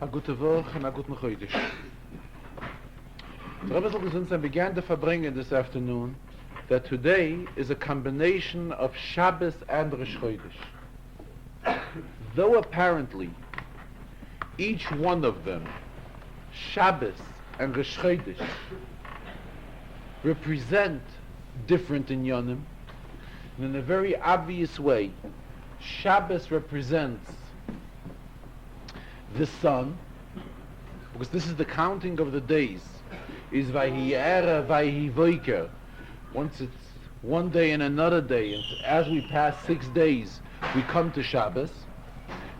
A gute Woche and a guten Chodesh. The Rebbe Zalman began to Farbrengen this afternoon that today is a combination of Shabbos and Rosh Chodesh. Though apparently each one of them, Shabbos and Rosh Chodesh, represent different inyanim, and in a very obvious way, Shabbos represents the sun, because this is the counting of the days, is Vayhi Era, Vayhi Voiker. Once it's one day and another day, and as we pass 6 days, we come to Shabbos.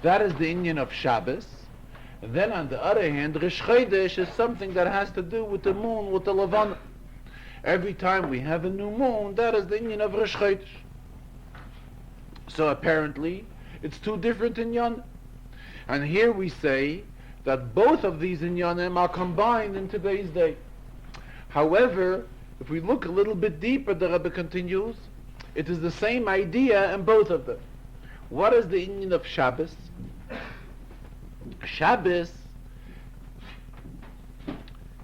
That is the inyan of Shabbos. And then on the other hand, Rosh Chodesh is something that has to do with the moon, with the Levana. Every time we have a new moon, that is the inyan of Rosh Chodesh. So apparently, it's two different inyan. And here we say that both of these inyanim are combined in today's day. However, if we look a little bit deeper, the Rebbe continues, it is the same idea in both of them. What is the inyan of Shabbos? Shabbos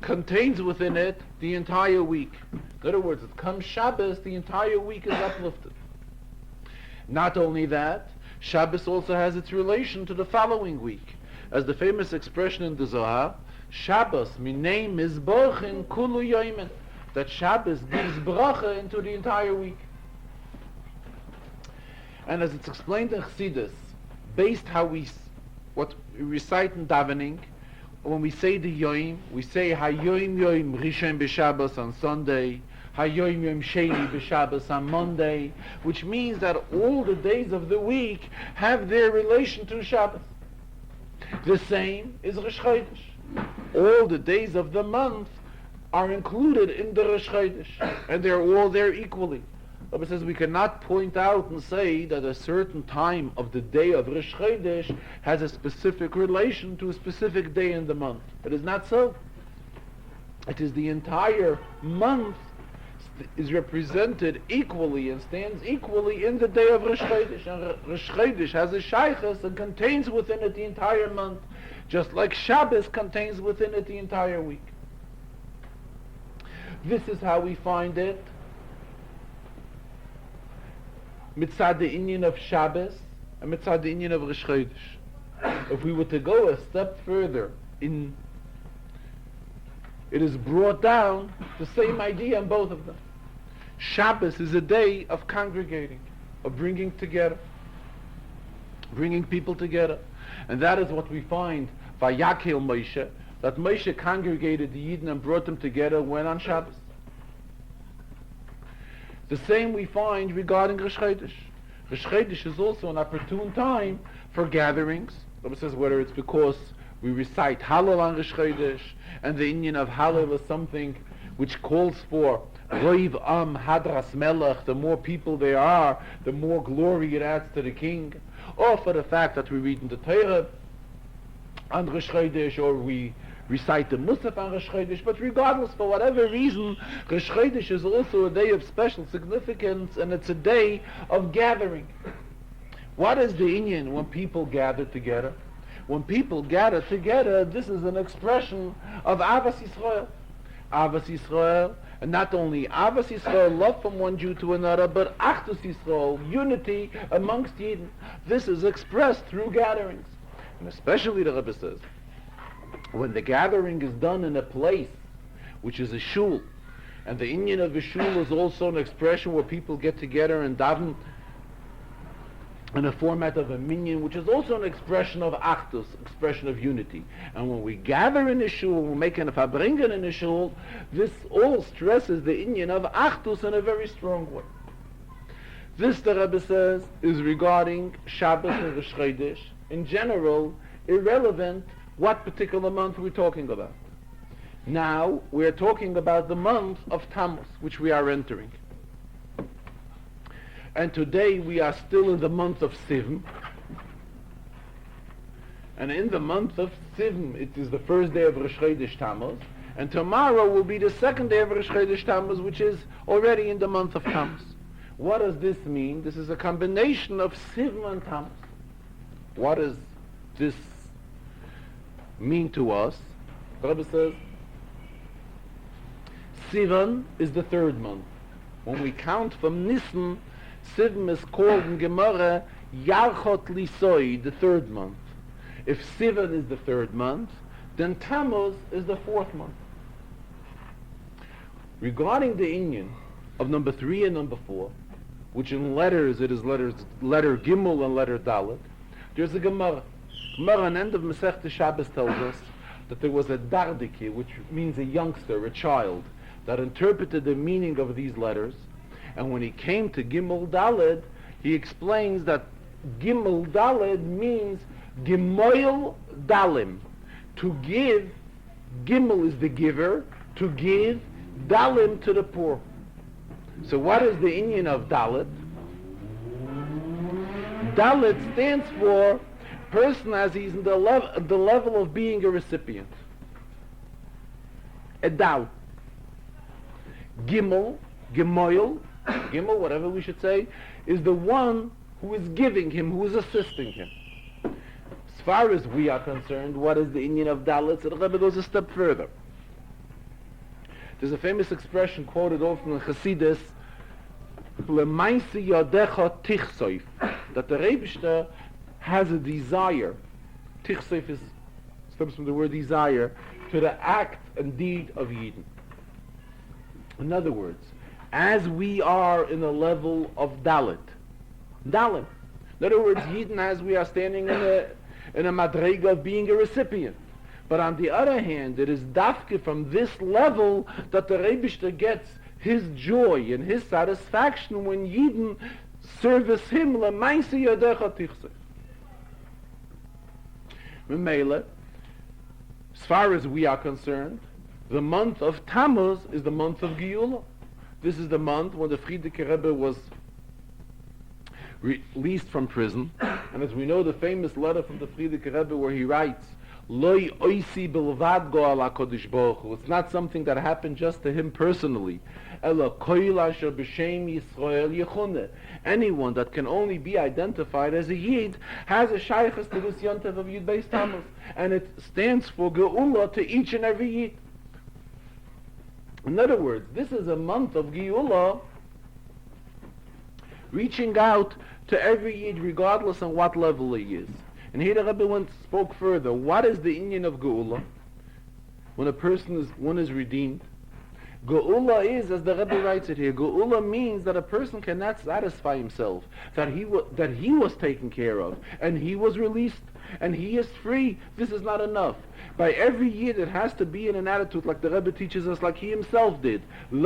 contains within it the entire week. In other words, it comes Shabbos, the entire week is uplifted. Not only that, Shabbos also has its relation to the following week. As the famous expression in the Zohar, Shabbos, minei mizborchin kulu yoimen, that Shabbos gives bracha into the entire week. And as it's explained in Chassidus, based what we recite in davening, when we say the yoim, we say hayoim yoim rishon b'Shabbos on Sunday, hayoim yoim sheni b'Shabbos on Monday, which means that all the days of the week have their relation to Shabbos. The same is Rosh Chodesh. All the days of the month are included in the Rosh Chodesh, and they're all there equally. Rabbi says we cannot point out and say that a certain time of the day of Rosh Chodesh has a specific relation to a specific day in the month. It is not so. It is the entire month is represented equally and stands equally in the day of Rosh Chodesh. And Rosh Chodesh has a shaychus and contains within it the entire month, just like Shabbos contains within it the entire week. This is how we find it mitzad the inyan of Shabbos and mitzad the inyan of Rosh Chodesh. If we were to go a step further, it is brought down the same idea in both of them. Shabbos is a day of congregating, of bringing together, bringing people together. And that is what we find Vayakel Moshe, that Moshe congregated the Yidden and brought them together when on Shabbos. The same we find regarding Rosh Chodesh. Rosh Chodesh is also an opportune time for gatherings. Rabbi says whether it's because we recite Hallel on Rosh Chodesh, and the inyan of Hallel is something which calls for Roiv Hadras Melech, the more people there are, the more glory it adds to the king, or for the fact that we read in the Torah on Rosh Chodesh, or we recite the Musaf on Rosh Chodesh. But regardless, for whatever reason, Rosh Chodesh is also a day of special significance, and it's a day of gathering. What is the inyan when people gather together? When people gather together, this is an expression of Avas Yisrael. Avas Yisrael, and not only Avas Yisrael, love from one Jew to another, but Achdus Yisrael, unity amongst Yidden. This is expressed through gatherings. And especially, the Rebbe says, when the gathering is done in a place which is a shul, and the inyan of a shul is also an expression where people get together and daven in a format of a minyan, which is also an expression of achdus, expression of unity. And when we gather in a shul, we're making a Farbrengen in a shul, this all stresses the inyan of achdus in a very strong way. This, the Rebbe says, is regarding Shabbos and Rosh Chodesh. In general, irrelevant what particular month we're talking about. Now, we're talking about the month of Tammuz, which we are entering. And today we are still in the month of Sivan. And in the month of Sivan, it is the first day of Rosh Chodesh Tammuz. And tomorrow will be the second day of Rosh Chodesh Tammuz, which is already in the month of Tammuz. What does this mean? This is a combination of Sivan and Tammuz. What is this mean to us? The Rebbe says, Sivan is the third month. When we count from Nisan, Sivan is called in Gemara Yarchot Lisoi, the third month. If Sivan is the third month, then Tammuz is the fourth month. Regarding the inyan of number 3 and number 4, which in letters it is letter Gimel and letter Dalet, there's a Gemara. Gemara on the end of Masechta Shabbos tells us that there was a Dardiki, which means a youngster, a child, that interpreted the meaning of these letters, and when he came to Gimel Dalet, he explains that Gimel Dalet means Gimoil Dalim, to give. Gimel is the giver, to give Dalim to the poor. So what is the inyan of Dalet? Dalet stands for person as he's in the level of being a recipient. A Dal. Gimel, Gimoil, whatever we should say, is the one who is giving him, who is assisting him. As far as we are concerned, what is the inyan of Dalet? So the Rebbe goes a step further. There's a famous expression quoted often in Chassidus, L'maisi yodecha tichsoif, that the Rebbe has a desire. Tichsoif stems from the word desire, to the act and deed of Yidden. In other words, as we are in the level of Dalet, Dalim. In other words, Yidden, as we are standing in a madrega of being a recipient. But on the other hand, it is dafke from this level that the Rebbe gets his joy and his satisfaction when Yidden service him. L'maisi yadecha tichsei. Memele, as far as we are concerned, the month of Tammuz is the month of Geulah. This is the month when the Frierdiker Rebbe was released from prison. And as we know, the famous letter from the Frierdiker Rebbe where he writes, Loi oisi bilvad go ala kodesh baruch hu. It's not something that happened just to him personally. Ela koil asher b'shem Yisrael yechuneh. Anyone that can only be identified as a Yid has a shaychus to this yontev of Yud Beis Tammuz, and it stands for Geula to each and every Yid. In other words, this is a month of Geula, reaching out to every Yid regardless on what level he is. And here the Rebbe spoke further. What is the inyan of Geula? When one is redeemed. Geula is, as the Rebbe writes it here, Geula means that a person cannot satisfy himself, that he was taken care of, and he was released, and he is free. This is not enough. By every year it has to be in an attitude like the Rebbe teaches us, like he himself did. He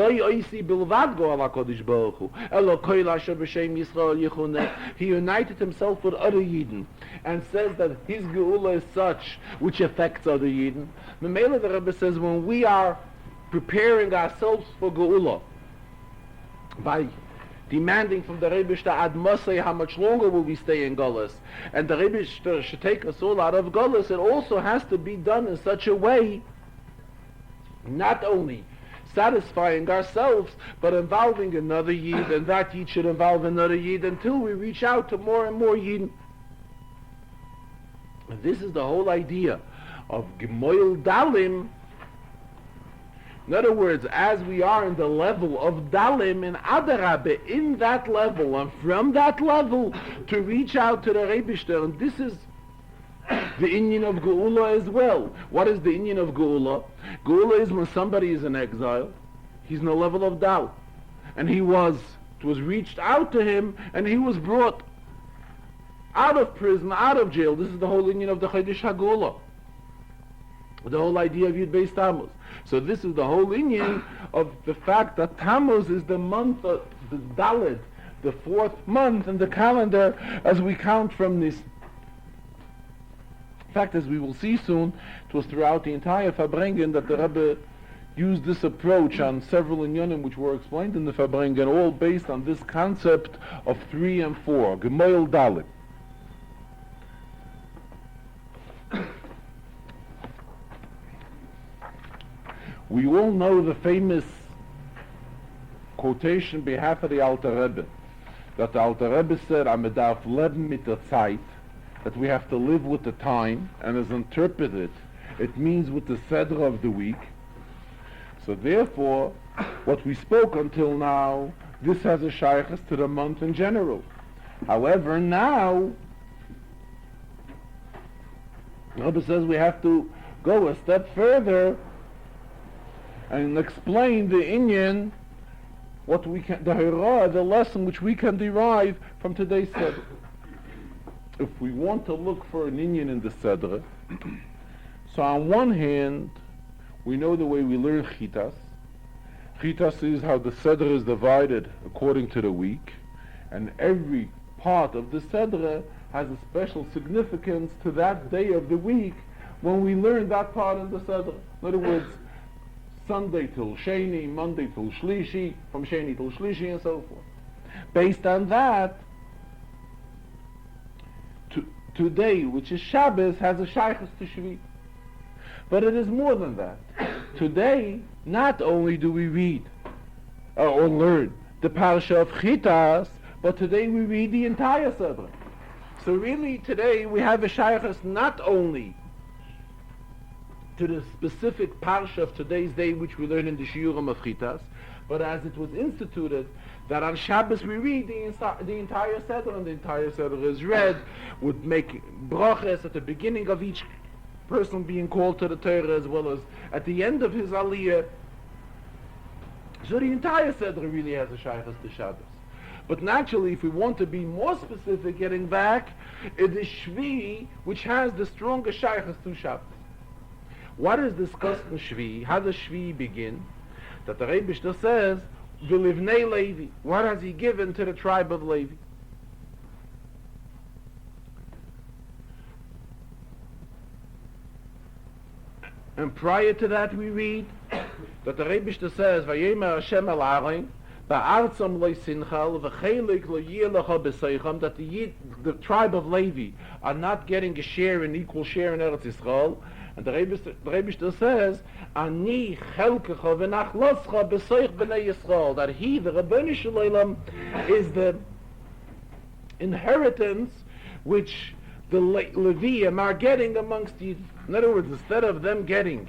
united himself with other Yidden and says that his Geula is such which affects other Yidden. Memele, the Rebbe says, when we are preparing ourselves for Geula by demanding from the Rebbe ad Mosei how much longer will we stay in Golus, and the Rebbe should take us all out of Golus, it also has to be done in such a way, not only satisfying ourselves, but involving another Yid, and that Yid should involve another Yid, until we reach out to more and more Yid. And this is the whole idea of Gemoil Dalim. In other words, as we are in the level of Dalim and Adarabe, in that level, and from that level, to reach out to the Rebishter, and this is the inyan of Geula as well. What is the inyan of Geula? Geula is when somebody is in exile, he's in the level of Dal, and it was reached out to him, and he was brought out of prison, out of jail. This is the whole inyan of the Chodesh HaGeula, the whole idea of Yud Beis Tammuz. So this is the whole inyan of the fact that Tammuz is the month of the Dalet, the fourth month in the calendar as we count from this. In fact, as we will see soon, it was throughout the entire Farbrengen that the Rebbe used this approach on several inyanim which were explained in the Farbrengen, all based on this concept of 3 and 4, Gemoil Dalet. We all know the famous quotation behalf of the Alter Rebbe, that the Alter Rebbe said, "Am darf leben mit der Zeit," that we have to live with the time, and is interpreted It means with the Seder of the week. So therefore, what we spoke until now, this has a shaykhus to the month in general. However, now, Rabbi says we have to go a step further and explain the inyan, what we can, the hira, the lesson which we can derive from today's Seder. If we want to look for an inyan in the Seder, so on one hand, we know the way we learn chitas. Chitas is how the Seder is divided according to the week, and every part of the Seder has a special significance to that day of the week when we learn that part of the Seder. In other words, Sunday till Sheni, Monday till Shlishi, from Sheni till Shlishi, and so forth. Based on that, today, which is Shabbos, has a shaykhus to Shvi. But it is more than that. Today, not only do we read or learn the parasha of Chitas, but today we read the entire Seder. So really, today we have a shaykhus not only to the specific parsha of today's day, which we learn in the shiurim of Chitas, but as it was instituted, that on Shabbos we read the entire Seder, and the entire Seder is read, would make brachas at the beginning of each person being called to the Torah, as well as at the end of his aliyah. So the entire Seder really has a shaykhus to Shabbos. But naturally, if we want to be more specific, getting back, it is Shvi which has the strongest shaykhus to Shabbos. What is discussed in Shvi? How does Shvi begin? That the Rebbe says, V'livnei Levi. What has he given to the tribe of Levi? And prior to that we read that the Rebbe says, Vayemer Hashem el Aaron, Ba'artzam lo sinchal, v'chelik lo yilecha b'seicham, that the tribe of Levi are not getting a share, an equal share in Eretz Yisrael. And the Rebbe says, Ani chelkecha v'nachloscha b'seich b'nei Yisrael, that he, the Rabbeinu Shalom, is the inheritance which the Levium are getting amongst the. In other words, instead of them getting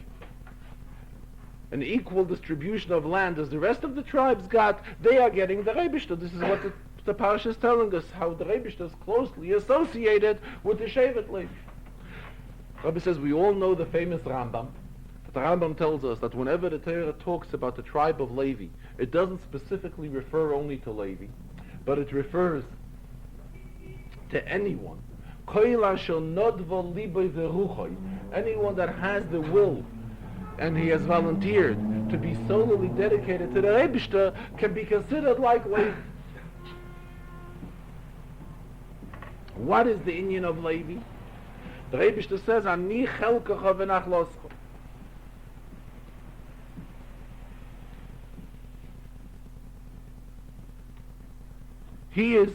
an equal distribution of land as the rest of the tribes got, they are getting the Rebbe. This is what the parasha is telling us, how the Rebbe is closely associated with the Shevet Levi. Rabbi says we all know the famous Rambam. The Rambam tells us that whenever the Torah talks about the tribe of Levi, it doesn't specifically refer only to Levi, but it refers to anyone. Anyone that has the will and he has volunteered to be solely dedicated to the Rebbe can be considered like Levi. What is the inyan of Levi? The Rebbe says, Ani chelkecha v'nachloscha. He is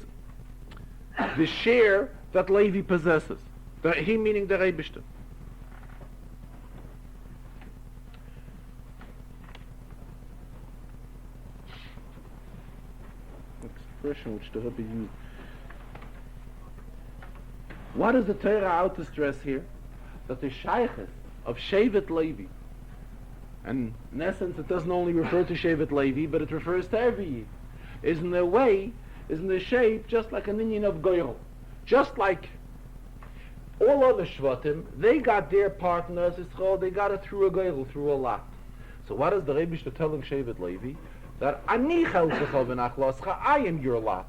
the share that Levi possesses. He meaning the Rebbe. Expression which the Rebbe used. What is the Torah out to stress here? That the shaykhus of Shevet Levi, and in essence it doesn't only refer to Shevet Levi, but it refers to every Yid, is in a way, is in the shape just like an inyan of Goyrel. Just like all other Shvatim, they got their part in Eretz Yisrael, they got it through a Goyrel, through a lot. So what is the Rebbe telling Shevet Levi? That Ani chelkecha v'nachloscha, I am your lot.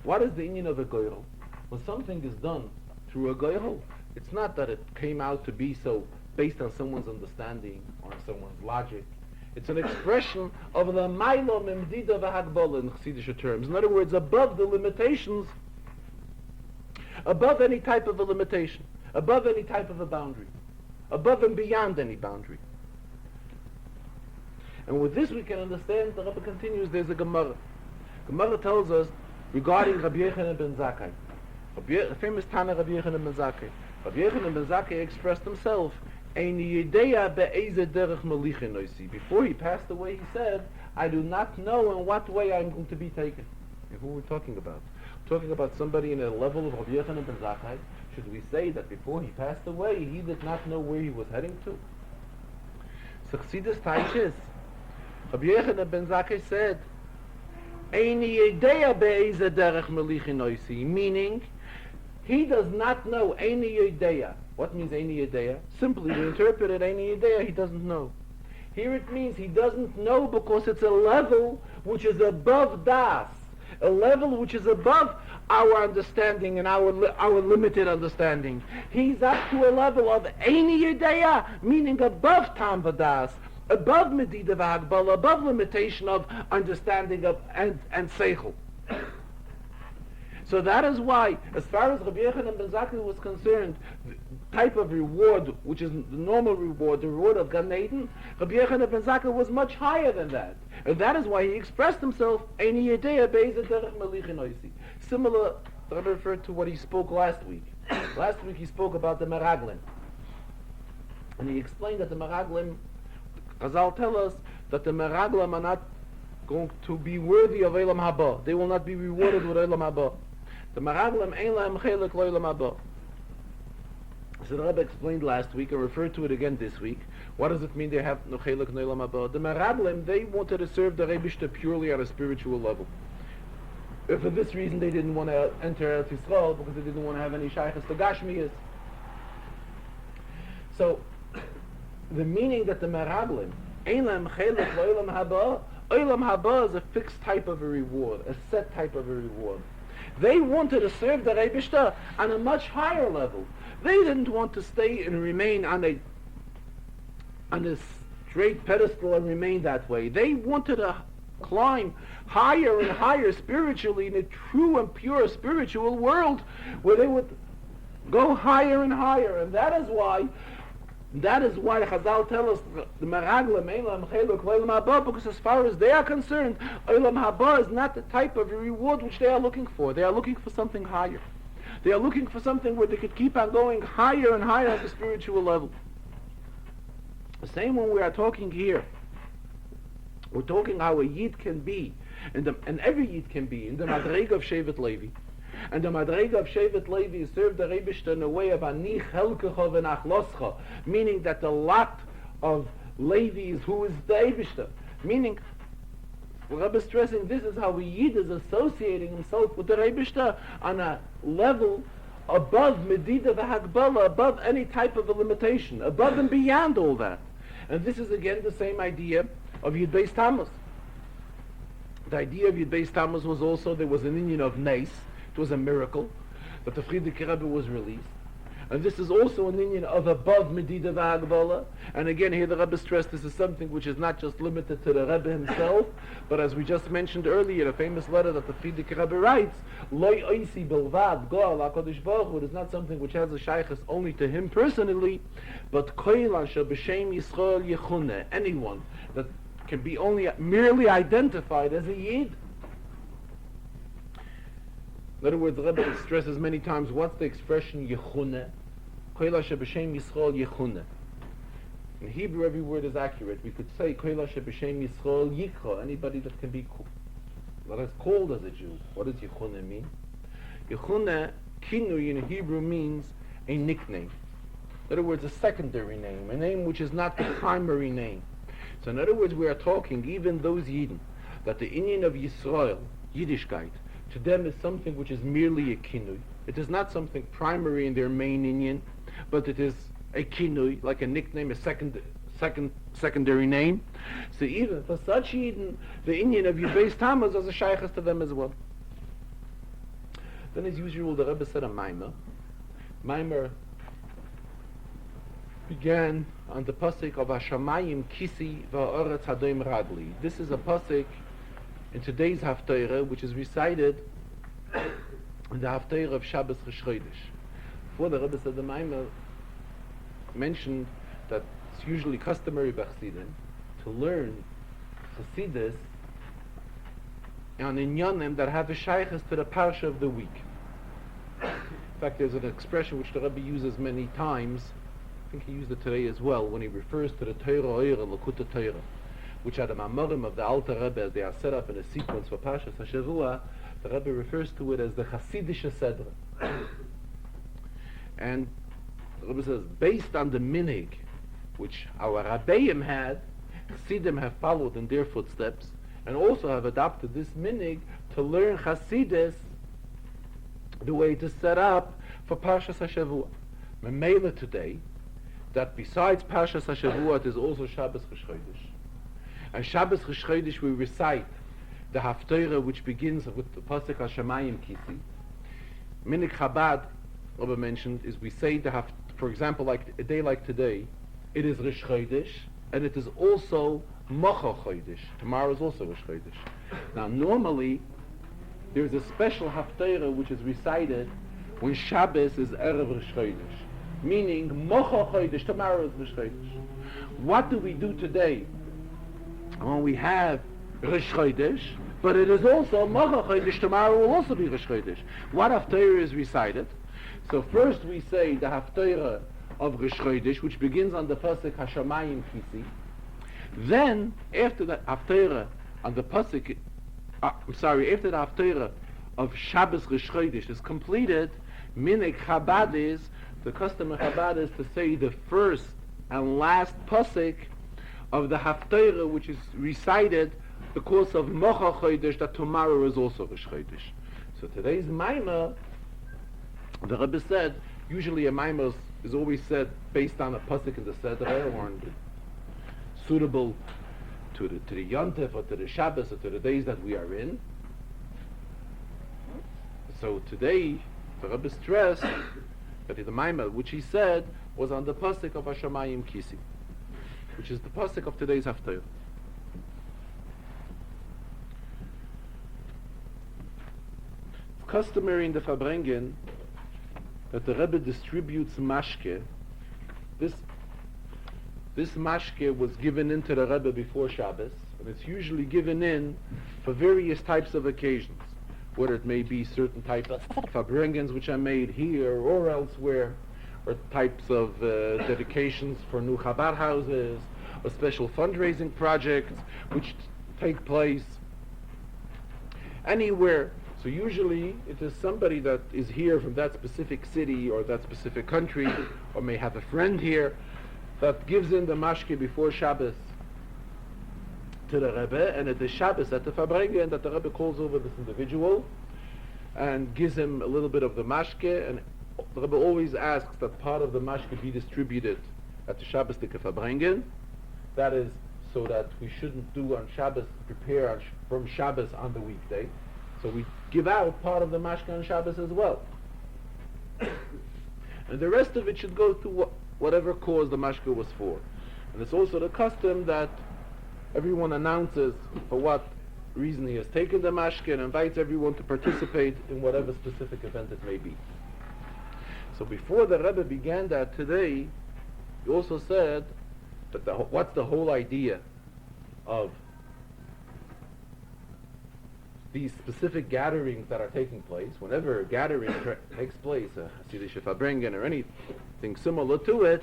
What is the inyan of a Goyrel? When something is done through a goyrel, it's not that it came out to be so based on someone's understanding or someone's logic. It's an expression of the mailo memdida v'hagbala in Chassidish terms. In other words, above the limitations, above any type of a limitation, above any type of a boundary, above and beyond any boundary. And with this we can understand, the Rebbe continues, there's a Gemara. Gemara tells us regarding Rabbi Yochanan ben Zakkai. The famous Tana Rabbi Yochanan ben Zakkai. Rabbi Yochanan ben Zakkai expressed himself, before he passed away, he said, I do not know in what way I'm going to be taken. And who are we talking about? We're talking about somebody in a level of Rabbi Yochanan ben Zakkai. Should we say that before he passed away, he did not know where he was heading to? So Chassidus Taichis, Rabbi Yochanan ben Zakkai said, Eini yedea be'eze derech melichin oisi, meaning, he does not know Eini yedea. What means Eini yedea? Simply to interpret it, Eini yedea, he doesn't know. Here it means he doesn't know because it's a level which is above das, a level which is above our understanding and our limited understanding. He's up to a level of Eini Yedea, meaning above Tam Vadas, above Medida V'Hagbala, above limitation of understanding of and Seichel. So that is why, as far as Rabbi Yochanan ben Zakkai was concerned, the type of reward, which is the normal reward, the reward of Gan Eden, Rabbi Yochanan ben Zakkai was much higher than that. And that is why he expressed himself, Eini Yedea be'eze derech melichin oisi. Similar, I referred to what he spoke last week. Last week he spoke about the Meraglim. And he explained that the Meraglim, Chazal tell us that the Meraglim are not going to be worthy of Eilam Haba. They will not be rewarded with Eilam Haba. The Meraglim ein lahem chelek lo Eilam Haba. So the Rebbe explained last week and referred to it again this week. What does it mean they have no chelek no Eilam Haba? The Meraglim, they wanted to serve the Rebishter purely at a spiritual level. For this reason they didn't want to enter Eretz Yisrael, because they didn't want to have any shaykhs to Gashmiyas. So, the meaning that the Meraglim, ein lahem chelek lo Eilam Haba, Eilam Haba is a fixed type of a reward, a set type of a reward. They wanted to serve the Rebishter on a much higher level. They didn't want to stay and remain on a straight pedestal and remain that way. They wanted to climb higher and higher spiritually in a true and pure spiritual world where they would go higher and higher. And that is why Chazal tell us the Meraglim ein lahem chelek lo Eilam Haba, because as far as they are concerned, Eilam Haba is not the type of reward which they are looking for. They are looking for something higher. They are looking for something where they could keep on going higher and higher at the spiritual level. The same when we are talking here. We're talking how a Yid can be, and every Yid can be, in the Madrega of Shevet Levi. And the Madrega of Shevet Levi is served the Rebishter in a way of Ani Chelkecha v'Nachloscha, meaning that the lot of Levi is who is the Rebishter. Meaning, the Rebbe is stressing this is how a Yid is associating himself with the Rebishter on a level above Medida v'Hagbala, above any type of a limitation, above and beyond all that. And this is again the same idea of Yud Beis Tammuz. The idea of Yud Beis Tammuz was also, there was an Indian of Nes. It was a miracle that the Frierdiker Rebbe was released. And this is also an Indian of above Medida v'Hagbala. And again here the Rebbe stressed this is something which is not just limited to the Rebbe himself, but as we just mentioned earlier, a famous letter that the Frierdiker Rebbe writes, Loi oisi bilvad go'al HaKadosh Baruch Hu, it is not something which has a shaykhus only to him personally, but koilan shel b'shem Yisrael yechuneh, anyone that can be only merely identified as a Yid. In other words, the Rebbe stresses many times, what's the expression yechuneh? Koila sheb'shem Yisrael yechuneh. In Hebrew, every word is accurate. We could say koila sheb'shem Yisrael yikra, anybody that can be that is called as a Jew. What does yechuneh mean? Yechuneh, kinui in Hebrew means a nickname. In other words, a secondary name, a name which is not the primary name. So in other words, we are talking, even those Yidden, that the Indian of Yisrael, Yiddishkeit, to them is something which is merely a kinui. It is not something primary in their main Indian, but it is a kinui, like a nickname, a secondary name. So even for such Yidden, the Indian of Yud Beis Tammuz is a shaykhus to them as well. Then as usual, the Rebbe said a Maimer. Maimer began on the pasuk of Hashamayim Kisi Va'oretz Hadoim Ragli. This is a pasuk in today's Haftarah, which is recited in the Haftarah of Shabbos Rosh Chodesh. Before the Rebbe said the Maimer mentioned that it's usually customary by Chassidim to learn Chassidus on inyanim that have a shaykhus to the parsha of the week. In fact, there's an expression which the Rebbe uses many times. I think he used it today as well, when he refers to the Torah Oira, L'Kutei Torah, which are the Mamorim of the Alter Rebbe, as they are set up in a sequence for Parshas HaShavua. The Rebbe refers to it as the Chasidische Sedra. And the Rebbe says, based on the minig, which our Rabbeim had, Chassidim have followed in their footsteps, and also have adopted this minig to learn Chassidus, the way it is set up for Parshas HaShavua. Memela today, that besides Parshas HaShavua, it is also Shabbos Rosh Chodesh. And Shabbos Rosh Chodesh we recite the Haftarah, which begins with the Pasuk HaShamayim Kisi. Minig Chabad, Rabbi mentioned, is we say for example, like a day like today, it is Rosh Chodesh, and it is also Mocha Chodesh. Tomorrow is also Rosh Chodesh. Now, normally, there's a special Haftarah which is recited when Shabbos is Erev Rosh Chodesh, meaning Mocha Chodesh, tomorrow is Rosh Chodesh. What do we do today when we have Rosh Chodesh, but it is also Mocha Chodesh, tomorrow will also be Rosh Chodesh? What Haftarah is recited? So first we say the Haftarah of Rosh Chodesh, which begins on the Pasuk Hashamayim Kisi. Then, after the Haftarah on the Pasuk, after the Haftarah of Shabbos Rosh Chodesh is completed, Minig Chabad is, the custom of Chabad is to say the first and last Pasuk of the Haftarah, which is recited because of Mocha Chodesh, that tomorrow is also Rosh Chodesh. So today's Maimah, the Rebbe said, usually a Maimah is always said based on a pasuk in the Chazarah, or suitable to the Yontif or to the Shabbos or to the days that we are in. So today, the Rebbe stressed that the Maimah, which he said, was on the pasuk of Hashamayim Kisi, which is the pasuk of today's Haftarah. It's customary in the Farbrengen that the Rebbe distributes mashke. This mashke was given in to the Rebbe before Shabbos, and it's usually given in for various types of occasions, whether it may be certain types of Farbrengens which are made here or elsewhere, or types of dedications for new Chabad houses, or special fundraising projects which take place anywhere. So usually it is somebody that is here from that specific city or that specific country, or may have a friend here, that gives in the mashke before Shabbos to the Rebbe, and it is Shabbos at the Farbrengen that the Rebbe calls over this individual and gives him a little bit of the mashke, and the Rebbe always asks that part of the mashke be distributed at the Shabbos to the Farbrengen. That is so that we shouldn't do on Shabbos, prepare from Shabbos on the weekday. So we give out part of the mashke on Shabbos as well. And the rest of it should go to whatever cause the mashke was for. And it's also the custom that everyone announces for what reason he has taken the mashke and invites everyone to participate in whatever specific event it may be. So before the Rebbe began that today, he also said that what's the whole idea of these specific gatherings that are taking place. Whenever a gathering takes place, a Hasidic Farbrengen or anything similar to it,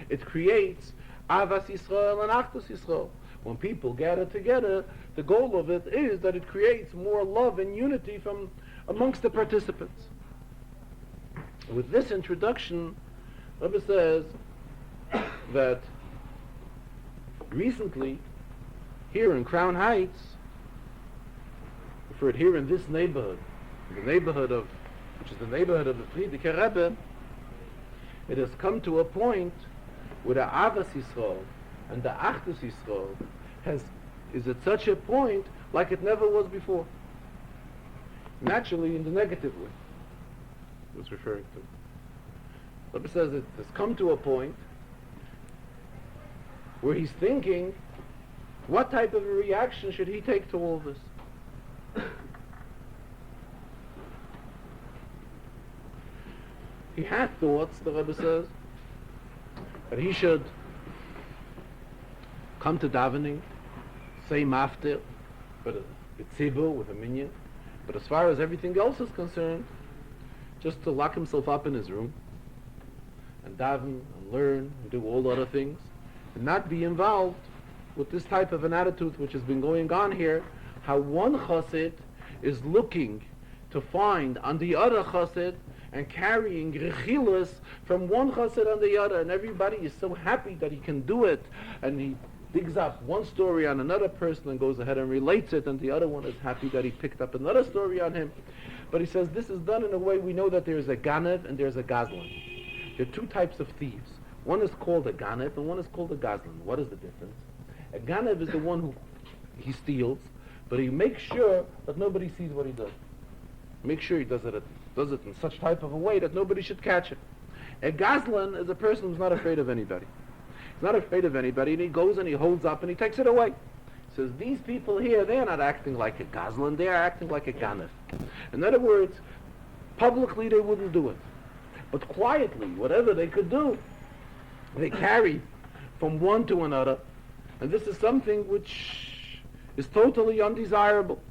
it creates Avas Yisrael and Achdus Yisrael. When people gather together, the goal of it is that it creates more love and unity from amongst the participants. With this introduction, Rebbe says that recently, here in Crown Heights, for it here in this neighborhood, which is the neighborhood of the Frierdiker Rebbe, it has come to a point where the Avas Yisrael and the Achdus Yisrael is at such a point like it never was before. Naturally, in the negative way, he was referring to. Rebbe says it has come to a point where he's thinking, what type of a reaction should he take to all this? He had thoughts, the Rebbe says, that he should come to davening, say maftir, but a tzibur with a minyan, but as far as everything else is concerned, just to lock himself up in his room and daven and learn and do all other things, and not be involved with this type of an attitude which has been going on here, how one chassid is looking to find on the other chassid and carrying rechilas from one chassid on the other, and everybody is so happy that he can do it, and he digs up one story on another person and goes ahead and relates it, and the other one is happy that he picked up another story on him. But he says this is done in a way we know that there's a ganev and there's a gazlan. There are two types of thieves. One is called a ganev and one is called a gazlan. What is the difference? A ganev is the one who he steals, but he makes sure that nobody sees what he does. Make sure he does it in such type of a way that nobody should catch it. A gazlan is a person who's not afraid of anybody. He's not afraid of anybody, and he goes and he holds up and he takes it away. He says, these people here, they're not acting like a gazlan, they're acting like a ganev. In other words, publicly they wouldn't do it. But quietly, whatever they could do, they carry from one to another. And this is something which is totally undesirable.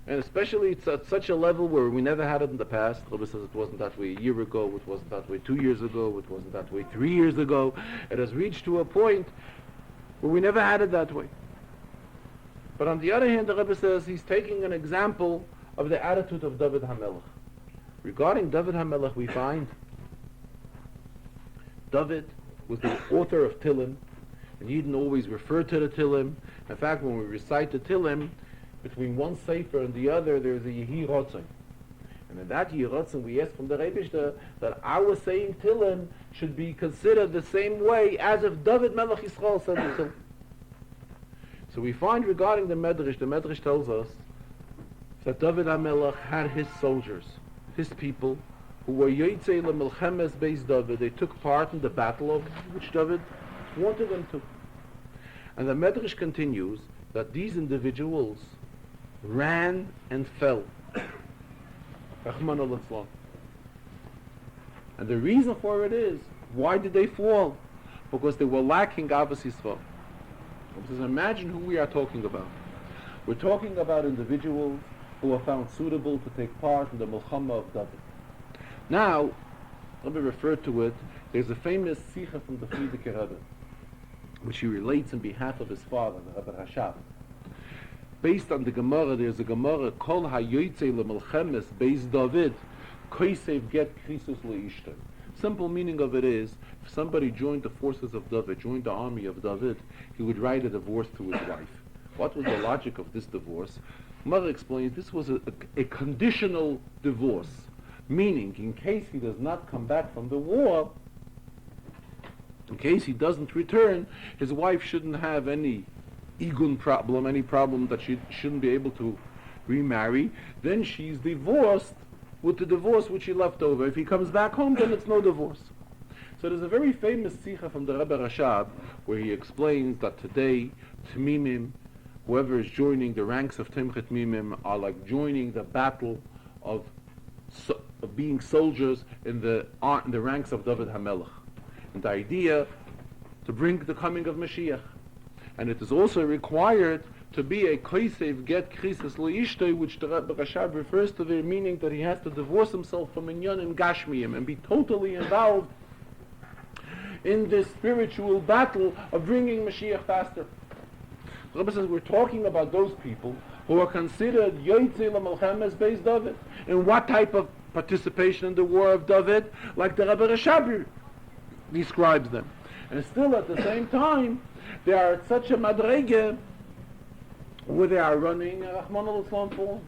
And especially it's at such a level where we never had it in the past. Rabbi says it wasn't that way a year ago, it wasn't that way 2 years ago, it wasn't that way 3 years ago. It has reached to a point where we never had it that way. But on the other hand, the Rebbe says he's taking an example of the attitude of David HaMelech. Regarding David HaMelech, we find David was the author of Tillim, and he didn't always refer to the Tillim. In fact, when we recite the Tillim, between one sefer and the other, there's a Yehi Rotzon. And in that Yehi Rotzon, we ask from the Rebbe that our saying Tillim should be considered the same way as if David Melech Yisrael said the Tillim. So we find regarding the Medrash tells us that David HaMelech had his soldiers, his people, who were Yotzei LeMilchemes Beis David. They took part in the battle of which David wanted them to. And the Medrash continues that these individuals ran and fell. And the reason for it is, why did they fall? Because they were lacking Avos Yisrael. So imagine who we are talking about. We're talking about individuals who are found suitable to take part in the Milchama of David. Now, let me refer to it. There's a famous Sikha from the Frierdiker Rebbe, which he relates on behalf of his father, the Rebbe Rashab. Based on the Gemara, there's a Gemara, Kol HaYotzei LeMilchemes Beis David, Koisev Get Krisus LeIshtem. Simple meaning of it is, if somebody joined the forces of David, joined the army of David, he would write a divorce to his wife. What was the logic of this divorce? Mother explains this was a conditional divorce, meaning in case he does not come back from the war, in case he doesn't return, his wife shouldn't have any igun problem, any problem that she shouldn't be able to remarry. Then she's divorced with the divorce which he left over. If he comes back home, then it's no divorce. So there's a very famous sikha from the Rebbe Rashab where he explains that today Tmimim, whoever is joining the ranks of Timchet Mimim, are like joining the battle of being soldiers in the ranks of David HaMelech. And the idea to bring the coming of Mashiach. And it is also required to be a koisev get krisis leishtoi, which the Rebbe Rashab refers to there, meaning that he has to divorce himself from inyanim gashmiyim and be totally involved in this spiritual battle of bringing Mashiach faster. The Rebbe says we're talking about those people who are considered yotzei l'melchemes beis David. In what type of participation in the war of David? Like the Rebbe Rashab describes them. And still at the same time, they are at such a madrege where they are running Rahman al-Islam for.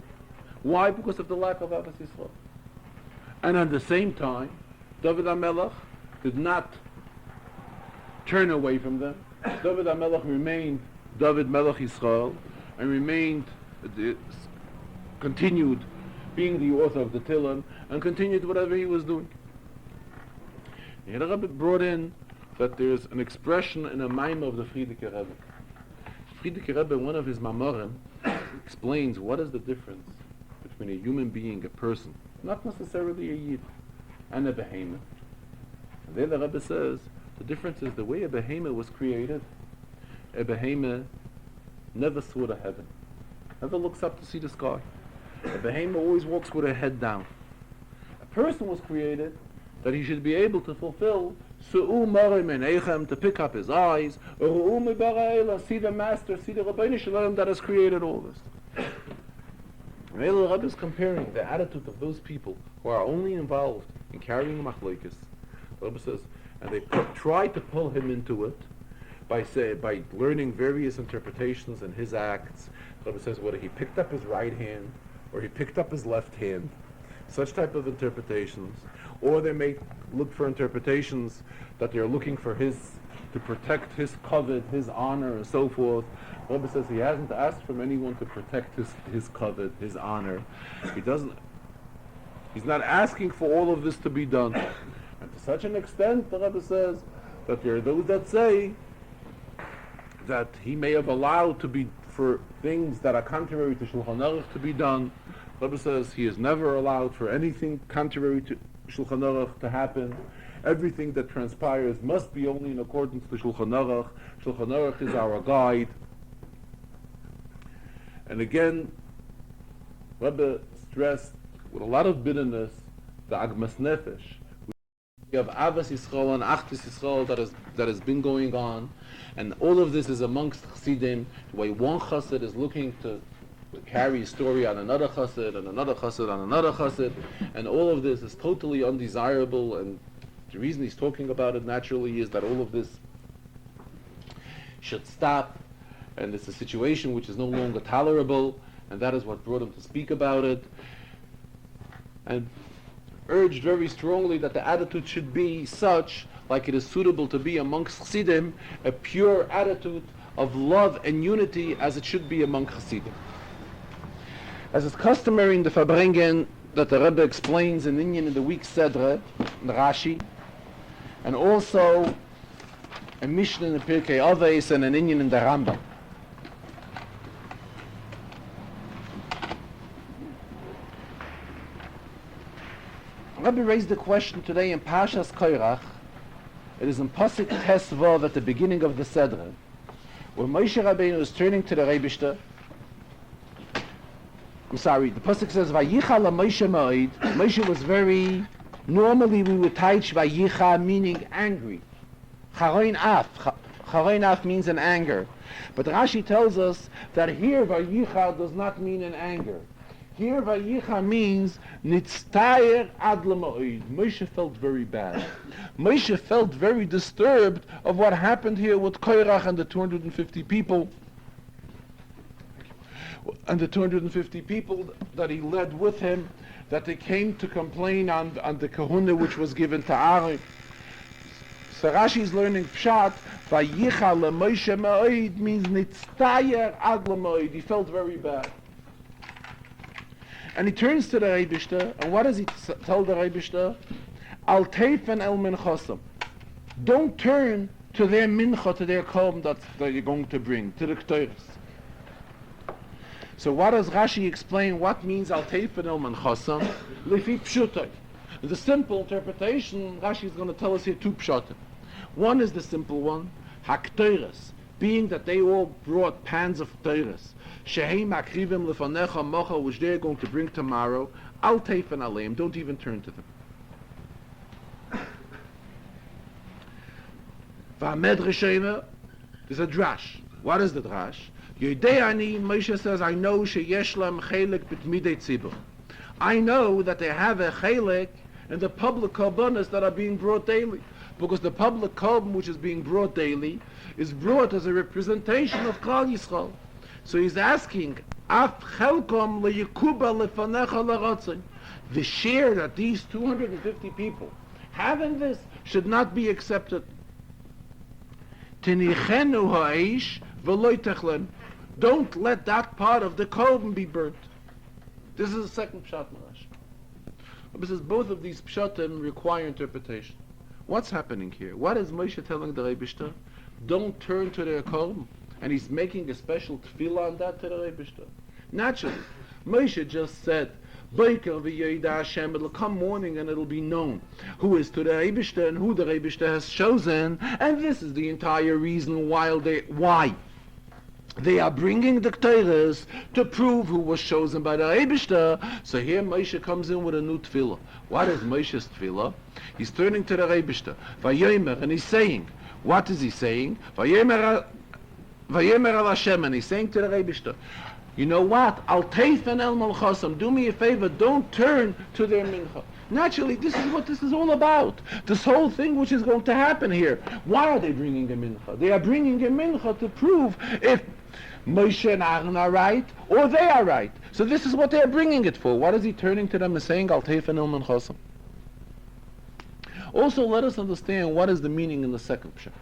Why? Because of the lack of Avos Yisrael. And at the same time, David HaMelech did not turn away from them. David HaMelech remained David Melech Yisrael and continued being the author of the Tillim and continued whatever he was doing. The Rebbe brought in that there's an expression in a maimah of the Frierdiker Rebbe. Frierdiker Rebbe, one of his mamorim, explains what is the difference between a human being, a person, not necessarily a yid, and a behemoth. And then the Rebbe says the difference is the way a behemoth was created. A behemoth never saw the heaven, never looks up to see the sky. A behemoth always walks with her head down. A person was created that he should be able to fulfill to pick up his eyes, see the Master, see the Rabbeinu Shalom that has created all this. And the Rebbe is comparing the attitude of those people who are only involved in carrying machlokes. The Rebbe says, and they try to pull him into it by learning various interpretations in his acts. The Rebbe says whether he picked up his right hand or he picked up his left hand, such type of interpretations, or they may look for interpretations that they're looking for to protect his kavod, his honor, and so forth. The Rebbe says he hasn't asked from anyone to protect his kavod, his honor. He's not asking for all of this to be done. And to such an extent, the Rebbe says, that there are those that say that he may have allowed to be for things that are contrary to Shulchan Aruch to be done. The Rebbe says he has never allowed for anything contrary to Shulchan Aruch to happen. Everything that transpires must be only in accordance to Shulchan Aruch. Shulchan Aruch is our guide. And again, Rebbe stressed with a lot of bitterness the Agmas Nefesh. We have Avas Yisrael and Achtus Yisrael that has been going on, and all of this is amongst Chassidim, the way one Chassid is looking to carry a story on another Chassid, and another Chassid on another Chassid, and all of this is totally undesirable, and the reason he's talking about it naturally is that all of this should stop, and it's a situation which is no longer tolerable, and that is what brought him to speak about it, and urged very strongly that the attitude should be such, like it is suitable to be amongst Chassidim, a pure attitude of love and unity as it should be among Chassidim. As is customary in the Farbrengen, that the Rebbe explains in Inyan in the week Sedre, in Rashi, and also a Mishnah in the Pirkei Avos and an Inyan in the Rambam. Rabbi raised the question today in Pashas Korach. It is in Pasuk Tesvav at the beginning of the Sedre, where Moshe Rabbeinu is turning to the Rebishter. The Pasuk says, Vayicha la Moshe ma'od. Moshe was very, normally we would teach Vayicha meaning angry. Charoin af means in anger. But Rashi tells us that here Vayicha does not mean in anger. Here Vayicha means Nitztayer ad l'ma'od. Moshe felt very bad. Moshe felt very disturbed of what happened here with Korach and the 250 people. And the 250 people that he led with him, that they came to complain on the kahuna which was given to Aaron. So Rashi is learning Pshat, Vayicha l'Moshe ma'od means Nitztayer ad l'ma'od. He felt very bad. And he turns to the Rebishter, and what does he tell the Rebishter? Al teifen el minchasam. Don't turn to their mincha, to their korban that you're going to bring, to the Ketores. So what does Rashi explain? What means al teifen el minchasam? Lefi pshutai. The simple interpretation, Rashi is going to tell us here two pshatim. One is the simple one, hakteres, being that they all brought pans of teres. Shehem akrivim lefanecha mocha, which they're going to bring tomorrow. Al teifen aleim, don't even turn to them. V'amed resheva, there's a drash. What is the drash? Yodeani, Moshe says, I know sheyesh lam chelek b'tmidei tzibur. I know that they have a chelek in the public korbanos that are being brought daily. Because the public korban which is being brought daily is brought as a representation of Klal Yisrael. So he's asking, Af chelkom leyikuba lefanecha leratzon. The share that these 250 people have in this should not be accepted. Tinichenu ha'eish v'lo techlen. Don't let that part of the korban be burnt. This is the second pshat marash. But says both of these pshatim require interpretation. What's happening here? What is Moshe telling the Rebishter? Don't turn to their korban. And he's making a special tefillah on that to the Rebishter. Naturally, Moshe just said, Boiker v'yoda Hashem, it'll come morning and it'll be known who is to the Rebishter and who the Rebishter has chosen. And this is the entire reason why they are bringing the Ketores to prove who was chosen by the Rebishter. So here Moshe comes in with a new tefillah. What is Moshe's tefillah? He's turning to the Rebishter, Vayomer, and he's saying, what is he saying? Vayomer al Hashem, and he's saying to the Rebishter, You know what? Al teifen el malchasam. Do me a favor. Don't turn to their mincha. Naturally, this is what this is all about. This whole thing which is going to happen here. Why are they bringing a mincha? They are bringing a mincha to prove if Moshe and Aaron are right or they are right. So this is what they are bringing it for. What is he turning to them and saying? Al teifen el malchasam. Also, let us understand what is the meaning in the second pshat.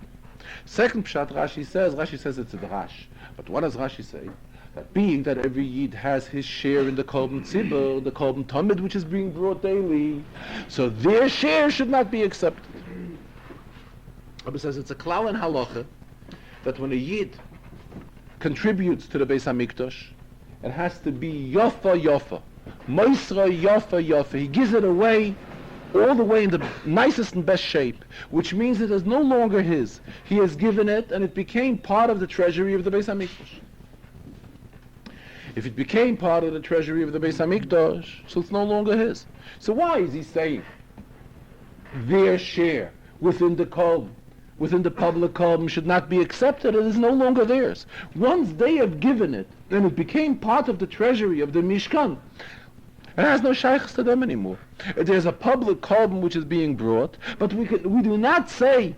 Second pshat, Rashi says it's a drash. But what does Rashi say? That being that every Yid has his share in the Korban Tzibur, the Korban Tamid, which is being brought daily, so their share should not be accepted. Rabbi says it's a klal in halacha that when a Yid contributes to the Beis HaMikdash, it has to be yofa yofa, moisra yofa yofa. He gives it away all the way in the nicest and best shape, which means it is no longer his. He has given it, and it became part of the treasury of the Beis HaMikdash. If it became part of the treasury of the Beis HaMikdash, so it's no longer his. So why is he saying their share within the Korban, within the public Korban, should not be accepted? It is no longer theirs. Once they have given it, then it became part of the treasury of the Mishkan. It has no shaykhs to them anymore. There's a public Korban which is being brought, but we do not say,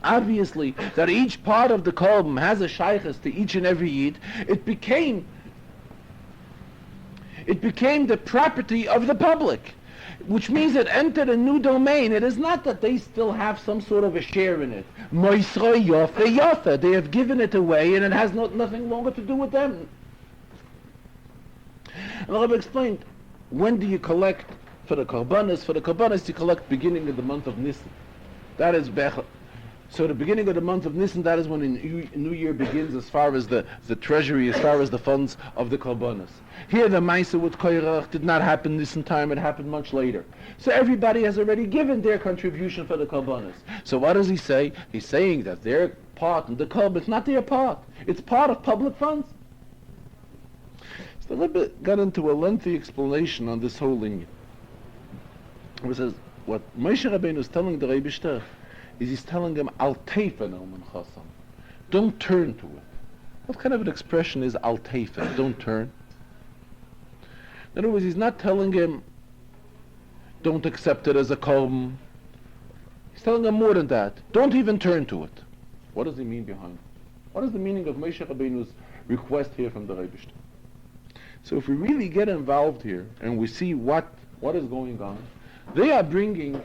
obviously, that each part of the Korban has a shaykhs to each and every Yid. It became the property of the public, which means it entered a new domain. It is not that they still have some sort of a share in it. Moisra yofe yofe. They have given it away, and it has nothing longer to do with them. And I'll explain, when do you collect for the Korbanos? For the Korbanos, you collect beginning of the month of Nisan. That is Bechel. So the beginning of the month of Nisan, that is when the New Year begins as far as the treasury, as far as the funds of the Korbanos. Here the Maisa with Korach did not happen Nisan time, it happened much later. So everybody has already given their contribution for the Korbanos. So what does he say? He's saying that their part in the Korban, it's not their part. It's part of public funds. So the Rebbe got into a lengthy explanation on this whole lineage. He says, what Moshe Rabbeinu is telling the Rebbe is he's telling him, Al teifen el minchasam. Don't turn to it. What kind of an expression is Al teifen? Don't turn. In other words, he's not telling him, don't accept it as a korban. He's telling him more than that. Don't even turn to it. What does he mean behind it? What is the meaning of Moshe Rabbeinu's request here from the Rebbe? So if we really get involved here and we see what is going on, they are bringing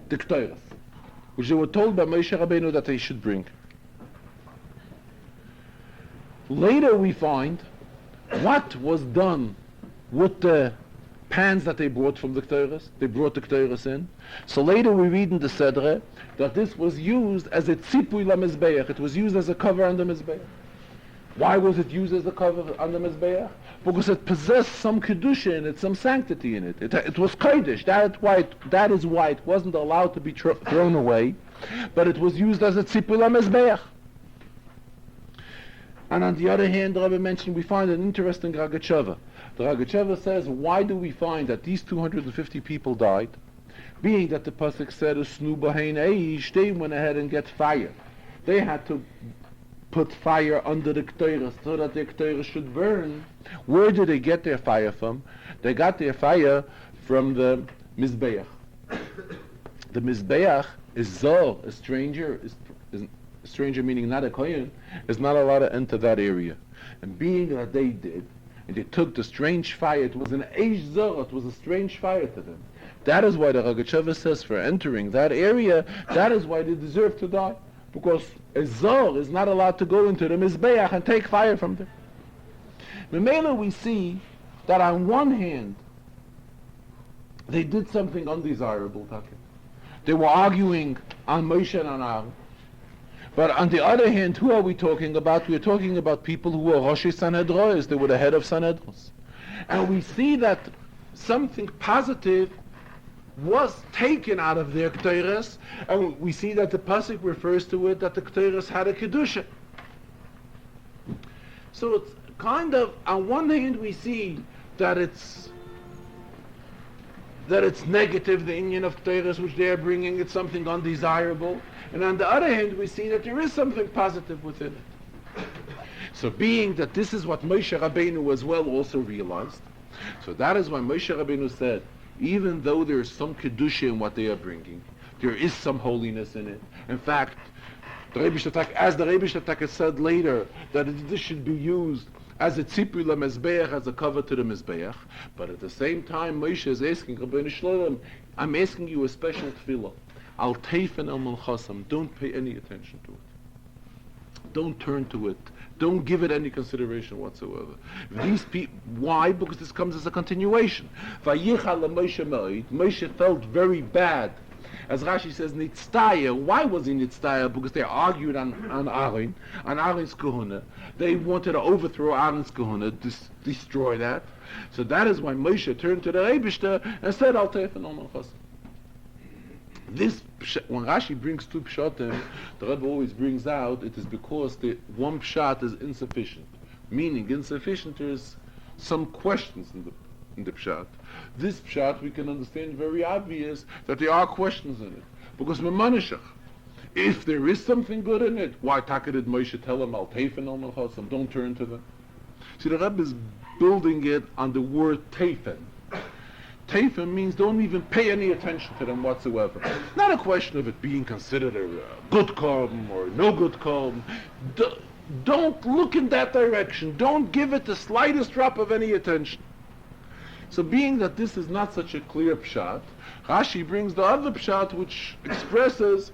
the Ketores, which they were told by Moshe Rabbeinu that they should bring. Later we find what was done with the pans that they brought from the Ketores. They brought the Ketores in. So later we read in the Chazarah that this was used as a tzipui lamizbeach. It was used as a cover on the mizbeach. Why was it used as a cover on the mizbeach? Because it possessed some kedusha in it, some sanctity in it. It was kodesh. That is why it wasn't allowed to be thrown away, but it was used as a tzipul mizbeach. And on the other hand, the Rebbe mentioned, we find an interesting Ragachava. The Ragachava says, why do we find that these 250 people died? Being that the pasuk said, "Usnu b'hein eish," they went ahead and get fire. They had to put fire under the Ketores so that the Ketores should burn. Where did they get their fire from? They got their fire from the Mizbeach. The Mizbeach is Zor, a stranger, is a stranger meaning not a Kohen, is not allowed to enter that area. And being that they did, and they took the strange fire, it was an Eish Zor, it was a strange fire to them. That is why the Ragachava says for entering that area, that is why they deserve to die. Because a Zor is not allowed to go into the Mizbeach and take fire from them. Memela, we see that on one hand, they did something undesirable, They were arguing on Moshe and on Aaron. But on the other hand, who are we talking about? We are talking about people who were Rosh Sanhedros. They were the head of Sanhedros. And we see that something positive was taken out of their Ketores, and we see that the pasuk refers to it that the Ketores had a kedusha. So it's kind of, on one hand we see that it's negative, the inyan of Ketores which they are bringing, it's something undesirable, and on the other hand we see that there is something positive within it. So being that this is what Moshe Rabbeinu as well also realized, so that is why Moshe Rabbeinu said, even though there is some kedusha in what they are bringing, there is some holiness in it. In fact, as the Rebbe Shtatak said later, that this should be used as a tzipui lemezbeach, as a cover to the mezbeach. But at the same time, Moshe is asking, Rabbeinu Shalom, I'm asking you a special tefillah. Al teifen el melchasam. Don't pay any attention to it. Don't turn to it. Don't give it any consideration whatsoever. These people, why? Because this comes as a continuation. Vayichal Moshe me'od. Moshe felt very bad. As Rashi says, Nitztaya. Why was he Nitztaya? Because they argued on Aaron, on Aaron's kahuna. They wanted to overthrow Aaron's kahuna, destroy that. So that is why Moshe turned to the Eibishter and said, Al teifen el melchasam. This, when Rashi brings two pshatim, the Rebbe always brings out, it is because the one pshat is insufficient. Meaning, insufficient, there is some questions in the pshat. This pshat, we can understand very obvious that there are questions in it. Because memanishach, if there is something good in it, why taka did Moshe tell him, Al teifen el melchasam, don't turn to them? See, the Rebbe is building it on the word teifen. Teifen means don't even pay any attention to them whatsoever. Not a question of it being considered a good korban or no good korban. Don't look in that direction. Don't give it the slightest drop of any attention. So being that this is not such a clear pshat, Rashi brings the other pshat which expresses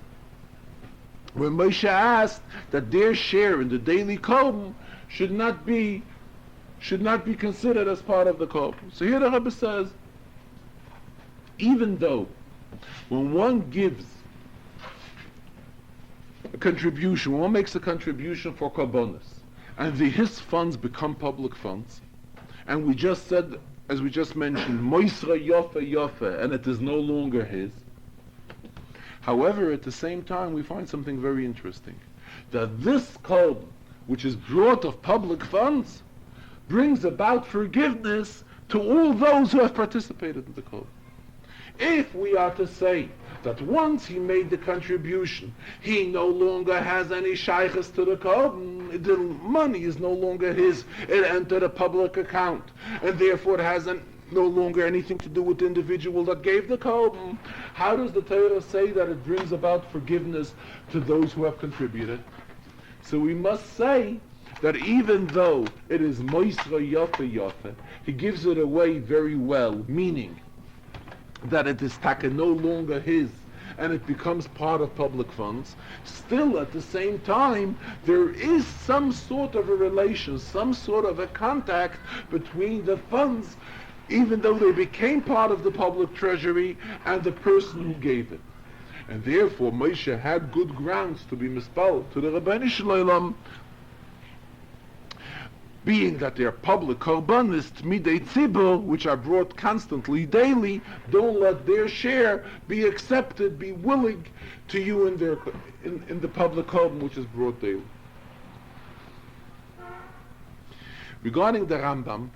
when Moshe asked that their share in the daily korban should not be considered as part of the korban. So here the Rebbe says, even though when one gives a contribution, when one makes a contribution for korbanos, and his funds become public funds, and we just said, as we just mentioned, moisra yofa yofa, and it is no longer his. However, at the same time, we find something very interesting, that this korban, which is brought of public funds, brings about forgiveness to all those who have participated in the korban. If we are to say that once he made the contribution, he no longer has any shaykhs to the korban, the money is no longer his, it entered a public account, and therefore it has no longer anything to do with the individual that gave the korban. How does the Torah say that it brings about forgiveness to those who have contributed? So we must say that even though it is moisra yofa yofa, he gives it away very well, meaning that it is taka no longer his and it becomes part of public funds, still at the same time there is some sort of a relation, some sort of a contact between the funds, even though they became part of the public treasury, and the person who gave it. And therefore Moshe had good grounds to be mispal to the Rabbeinu Shalom, being that they are public korbanos midei tzibur, which are brought constantly, daily. Don't let their share be accepted, be willing to you in the public korban which is brought daily. Regarding the Rambam,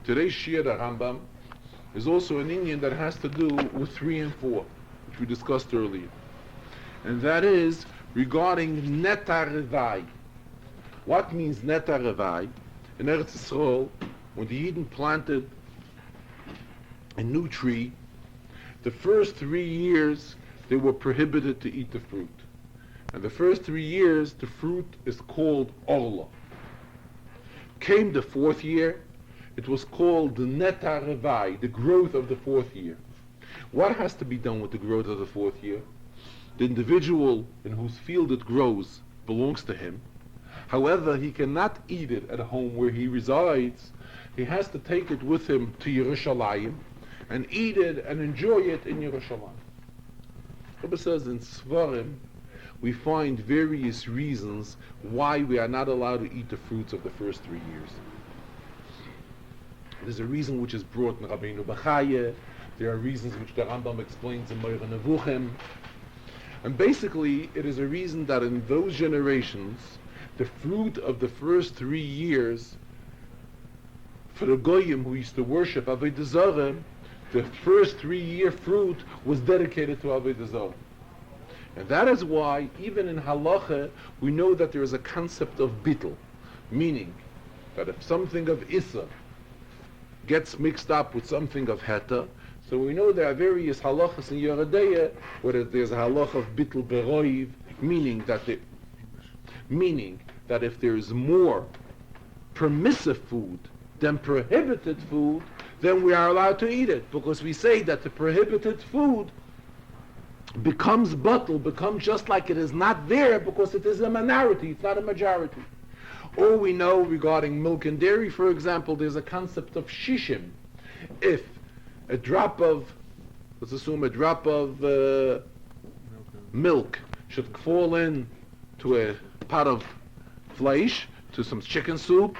today's Shir, the Rambam, is also an Indian that has to do with 3 and 4, which we discussed earlier. And that is regarding netar revai. What means netar revai? In Eretz Yisrael, when the Yidden planted a new tree, the first 3 years they were prohibited to eat the fruit. And the first 3 years the fruit is called orla. Came the 4th year, it was called the netar revai, the growth of the 4th year. What has to be done with the growth of the 4th year? The individual in whose field it grows belongs to him. However, he cannot eat it at home where he resides. He has to take it with him to Yerushalayim and eat it and enjoy it in Yerushalayim. Rebbe says in Svarim, we find various reasons why we are not allowed to eat the fruits of the first 3 years. There's a reason which is brought in Rabbeinu Bachaya. There are reasons which the Rambam explains in Moira Nevuchim. And basically, it is a reason that in those generations, the fruit of the first 3 years, for the Goyim who used to worship Avodah Zarah, the first 3 year fruit was dedicated to Avodah Zarah. And that is why, even in halacha, we know that there is a concept of bittul, meaning that if something of issa gets mixed up with something of heta, so we know there are various halachas in Yeredeya where there's a halach of bittul beroiv, meaning that if there is more permissive food than prohibited food, then we are allowed to eat it, because we say that the prohibited food becomes buttle, becomes just like it is not there because it is a minority, it's not a majority. Or we know regarding milk and dairy, for example, there's a concept of shishim. If a drop of, let's assume a drop of milk should fall in to a pot of flesh, to some chicken soup,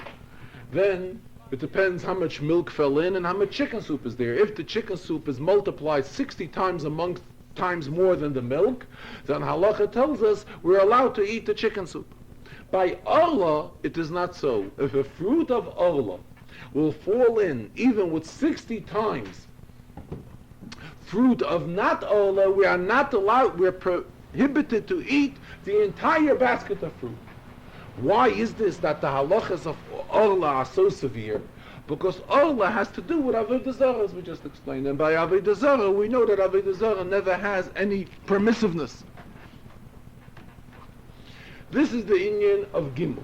then it depends how much milk fell in and how much chicken soup is there. If the chicken soup is multiplied 60 times more than the milk, then halacha tells us we're allowed to eat the chicken soup. By Allah, it is not so. If a fruit of Allah will fall in even with 60 times fruit of not Allah, we are not allowed, we're prohibited to eat the entire basket of fruit. Why is this that the halachas of Allah are so severe? Because Allah has to do with Avodah Zarah, as we just explained. And by Avodah Zarah, we know that Avodah Zarah never has any permissiveness. This is the inyan of Gimel.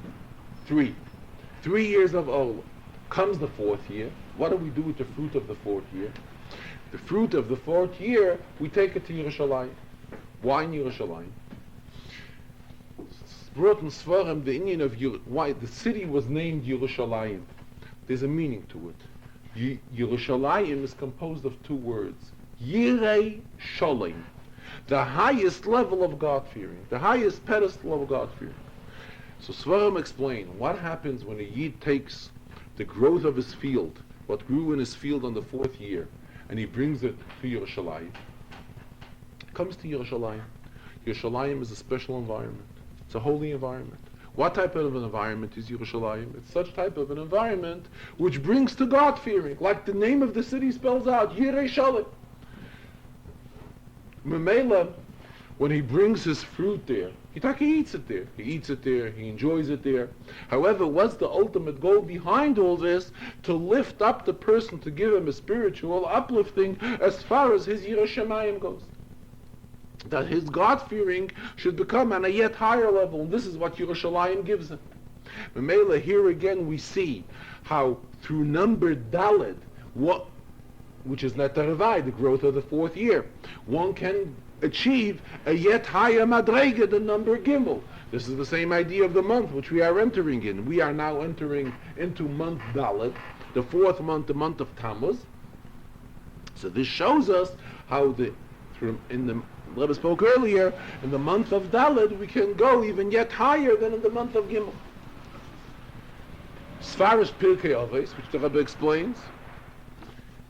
3 years of Allah. Comes the 4th year. What do we do with the fruit of the 4th year? The fruit of the 4th year, we take it to Yerushalayim. Why in Yerushalayim? It's brought in Svarim the inyan of why the city was named Yerushalayim. There's a meaning to it. Yerushalayim is composed of 2 words. Yirei Sholem. The highest level of God-fearing. The highest pedestal of God-fearing. So Svarim explain what happens when a Yid takes the growth of his field, what grew in his field on the 4th year, and he brings it to Yerushalayim. Comes to Yerushalayim. Yerushalayim is a special environment. It's a holy environment. What type of an environment is Yerushalayim? It's such type of an environment which brings to God-fearing, like the name of the city spells out, Yirei Sholem. Memela, when he brings his fruit there, he eats it there. He eats it there, he enjoys it there. However, what's the ultimate goal behind all this? To lift up the person, to give him a spiritual uplifting as far as his Yirei Shamayim goes. That his God-fearing should become on a yet higher level, and this is what Yerushalayim gives him. Memela, here again we see how through number Daled, which is Netarvai, the growth of the 4th year, one can achieve a yet higher Madrega than number Gimel. This is the same idea of the month which we are entering in. We are now entering into month Daled, the 4th month, the month of Tammuz. So this shows us how in the Rebbe spoke earlier, in the month of Daled, we can go even yet higher than in the month of Gimel. Svarish Pirkei Avos, which the Rebbe explains.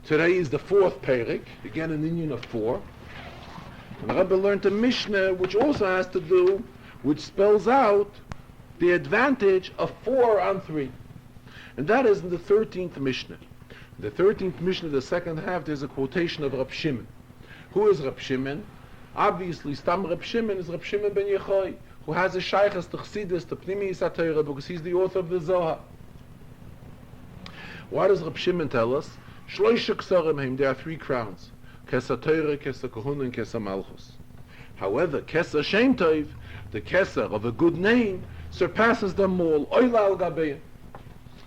Today is the 4th Perik, again an Inyan of 4. And the Rebbe learned a Mishnah, which also has to do, which spells out the advantage of 4 on 3. And that is in the 13th Mishnah. In the 13th Mishnah, the second half, there's a quotation of Rab Shimon. Who is Rab Shimon? Obviously, Stam Rab Shimon is Rab Shimon ben Yochai, who has a shaychus to Chassidus, to Pnimi Yisatayra, because he's the author of the Zohar. What does Rab Shimon tell us? Shloisha Ksarim Heim, there are 3 crowns. Kesa Teire, Kesa Kohun, and Kesa Malchus. However, Kesa Shem Tov, the Kesa of a good name, surpasses them all. Oila al Gabeya.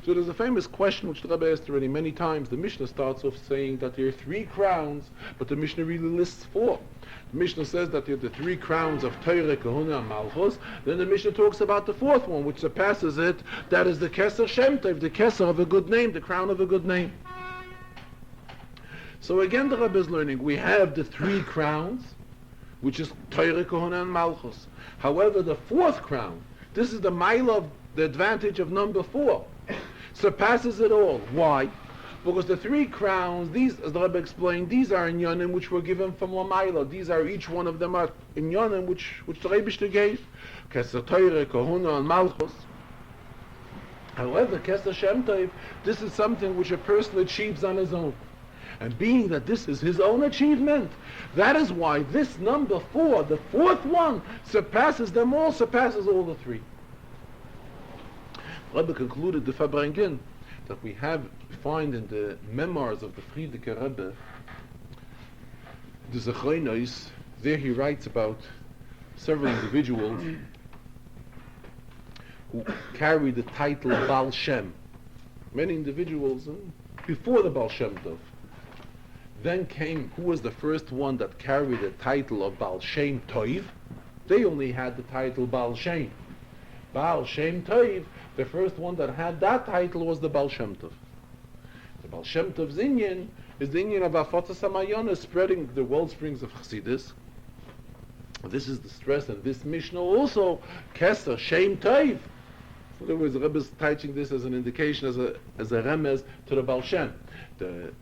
So there's a famous question which the Rebbe asked already many times. The Mishnah starts off saying that there are 3 crowns, but the Mishnah really lists 4. The Mishnah says that there are the 3 crowns of Teire, Kohuna, and Malchus. Then the Mishnah talks about the 4th one, which surpasses it. That is the Keser Shem Tov, the Keser of a good name, the crown of a good name. So again, the Rebbe is learning. We have the 3 crowns, which is Teire, Kohuna, and Malchus. However, the 4th crown, this is the mile of the advantage of number 4. Surpasses it all. Why? Because the 3 crowns, these, as the Rebbe explained, these are inyanim which were given from Lamaila. These are, each one of them are inyanim which the Rebbe gave. Keser Teire, Kohuna, and Malchus. However, Keser Shem Tov, this is something which a person achieves on his own. And being that this is his own achievement, that is why this number 4, the fourth one, surpasses them all, surpasses all the three. Rebbe concluded the Farbrengen that we find in the memoirs of the Frierdiker Rebbe, the Zechronos. There he writes about several individuals who carry the title Baal Shem. Many individuals before the Baal Shem Tov. Then came, who was the first one that carried the title of Baal Shem Tov? They only had the title Baal Shem. Baal Shem Tov, the first one that had that title was the Baal Shem Tov. The Baal Shem Tov's inyan is the inyan of Afatas HaMayana, spreading the wellsprings of Chassidus. This is the stress, and this Mishnah also, Keser, Shem Tov. In other words, the Rebbe is teaching this as an indication, as a remez to the Baal Shem. The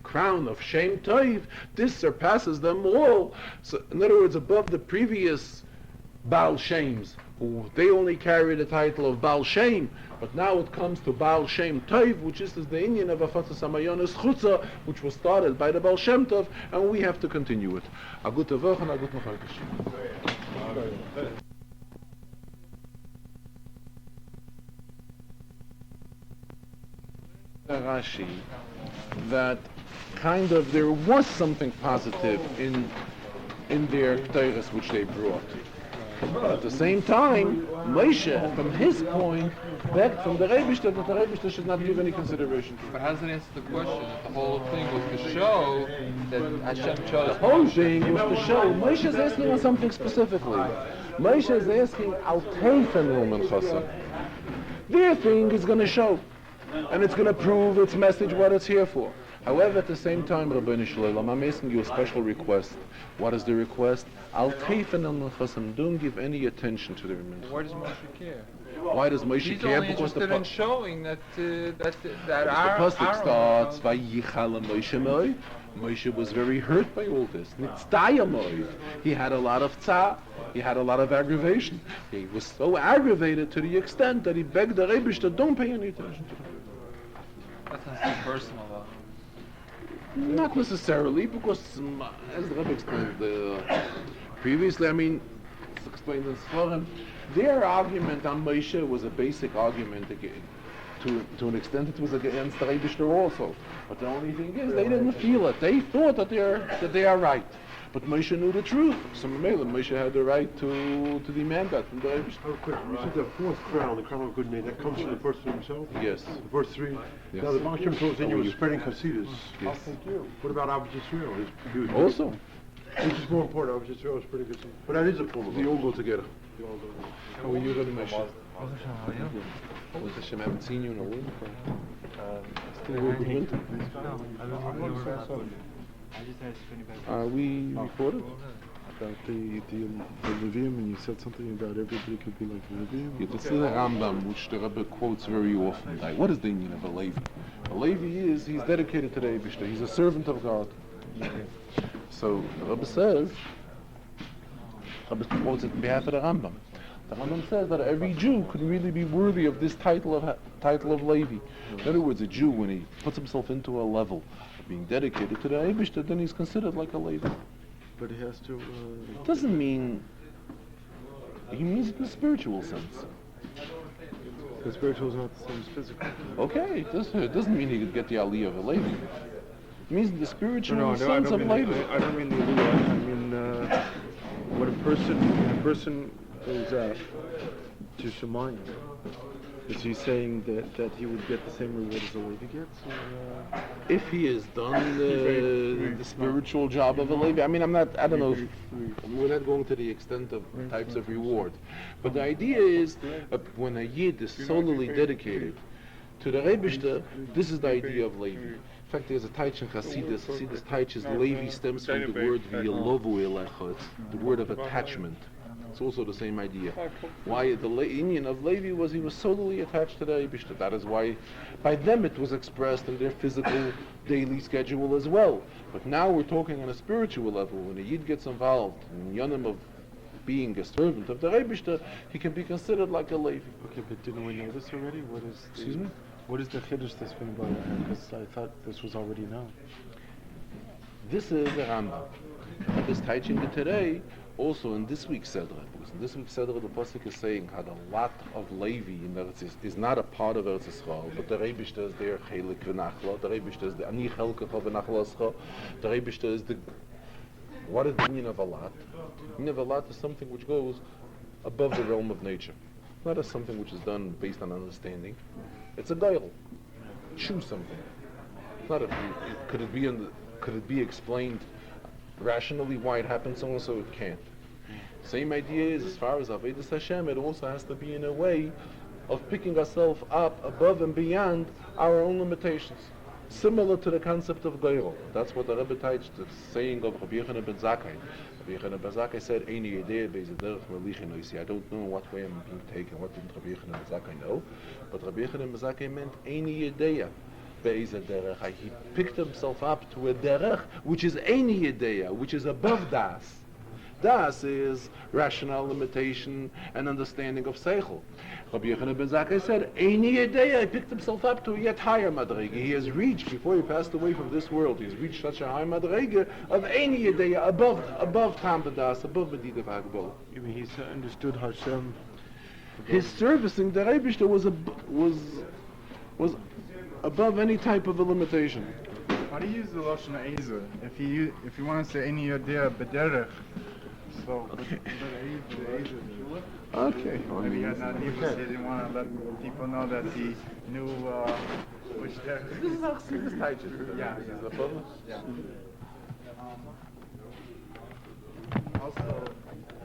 crown of Shem Tov, this surpasses them all. So, in other words, above the previous Baal Shems, who they only carry the title of Baal Shem, but now it comes to Baal Shem Tov, which is the inyan of Afatas HaMayonis Chutza, which was started by the Baal Shem Tov, and we have to continue it. A gute Woche and a guten Chodesh. Rashi, that kind of there was something positive in their Torahs which they brought. But at the same time, Moshe, from his point, begged from the Rebishter that the Rebishter should not give any consideration to it. But how does it answer the question that the whole thing was to show that Hashem chose? The whole thing was to show, Moshe is asking on something specifically. Moshe is asking, Al Teifen Lumen Chasam. Their thing is going to show, and it's going to prove its message, what it's here for. However, at the same time, Rabbeinu Shalom, I'm asking you a special request. What is the request? Al Teifen Lumen Chasam. Don't give any attention to the remnants. Why does Moshe care? Why does Moshe He's care? only Because interested in showing that the pasuk starts, Vayichal Moshe Moi. Moshe was very hurt by all this. Nitztaya Moi. He had a lot of tzah. He had a lot of aggravation. He was so aggravated to the extent that he begged the Rebishter, don't pay any attention to him. That's not so personal, though. Not necessarily, because as the Rebbe explained previously, I mean, it's explained in Sforim, their argument on Moshe was a basic argument again. To an extent, it was against the Rebishter also. But the only thing is, they didn't feel it. They thought that they are right. But Moshe knew the truth. So Moshe had the right to demand that from the Rebishter. Oh, quick. You said the fourth crown, the crown of good name, that comes from the person himself? Yes. Verse 3. Yes. Now the Baal Shem Tov in you was spreading Chassidus. Yes. What about Abbas Yisrael? Also, Which is more important? Abbas Yisrael is spreading Chassidus. But that is a form of they all go together. They all go together. How are you, Rabbi Moshe? Hashem, I haven't seen you in a while. Still good winter. We recorded about the Levium, and you said something about everybody could be like Levium. Yeah, this is the Rambam, which the Rebbe quotes very often. Like, what is the meaning of a Levi? A Levi he's dedicated to the Eibishter. He's a servant of God. So the Rebbe says, Rebbe quotes it on behalf of the Rambam. The Rambam says that every Jew could really be worthy of this title of Levi. In other words, a Jew, when he puts himself into a level of being dedicated to the Eibishter, then he's considered like a Levi. But he has to... It doesn't mean... He means it in a spiritual sense. The spiritual is not the same as physical. Okay, it doesn't mean he could get the aliyah of a Levi. It means the spiritual sense I of don't Levi. mean the aliyah. I mean when a person goes out to Shemayim, is he saying that he would get the same reward as a Levi gets? Or, If he has done the spiritual job of a Levi, I mean, I don't know, we're not going to the extent of types of reward. But the idea is, when a Yid is solely dedicated to the Rebishter, this is the idea of Levi. In fact, there's a taich in Chassidus. Chassidus taich is Levi stems from the word v'yelovu elecha. It's the word of attachment. It's also the same idea. Why the Indian of Levi was he was solely attached to the Eibishter. That is why by them it was expressed in their physical daily schedule as well. But now we're talking on a spiritual level. When a Yid gets involved in Yonim of being a servant of the Eibishter, he can be considered like a Levi. okay, but didn't we know this already? What is? Excuse me? What is the chiddush that's been brought out? Because I thought this was already known. This is the Rambam. This teaching today, also in this week's Sedra, because in this week's Sedra the Pasuk is saying how the lot of Levi in Eretz is not a part of Eretz Yisrael, but the Rebishter is there, Chelik v'Nachla, the Rebishter is the Ani Chelkecha v'Nachlascha, the Rebishter is the... What is the meaning of a lot? The meaning of a lot is something which goes above the realm of nature. Not as something which is done based on understanding. It's a goyal. Choose something. It's not could it be explained rationally why it happened so and so? It can't. Same idea is as far as Avodas Hashem, it also has to be in a way of picking ourselves up above and beyond our own limitations. Similar to the concept of goyal. That's what the Rebbe teaches, the saying of Rabbi Yochanan ben Zakkai. Rabbi Yochanan ben Zakkai said, Eini yedei be'zederech melichin oisi. I don't know what way I'm being taken. What didn't Rabbi Yochanan ben Zakkai know? But Rabbi Yochanan ben Zakkai meant Eini yedei be'zederech. He picked himself up to a derech, which is Eini yedei, which is above das. Das is rational limitation and understanding of seichel. Rabbi Yochanan ben Zakkai said, Eini yedei, he picked himself up to a yet higher madrege. He has reached, before he passed away from this world, he's reached such a high madrege of Eini yedei, above Tam das, above Medida v'Hagbala. You mean he's understood Hashem? His servicing the Rebishter was above any type of a limitation. How do you use the Lashon Ezer? If you want to say any idea bederech, so Okay. maybe he didn't want to let people know that he knew which derech. This is how Chassidus teaches. Yeah. This is a problem. Yeah. Also,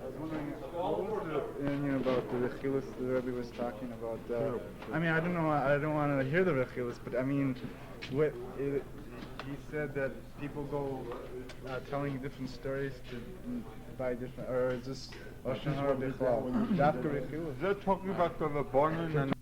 I was wondering what was the opinion about the Rechilus the Rebbe was talking about. I mean, I don't know. I don't want to hear the Rechilus, but I mean, he said that people go telling different stories by different, or is this Lashon Hara Bichlal? Dafka Rechilus. They're talking about the Rabbanon and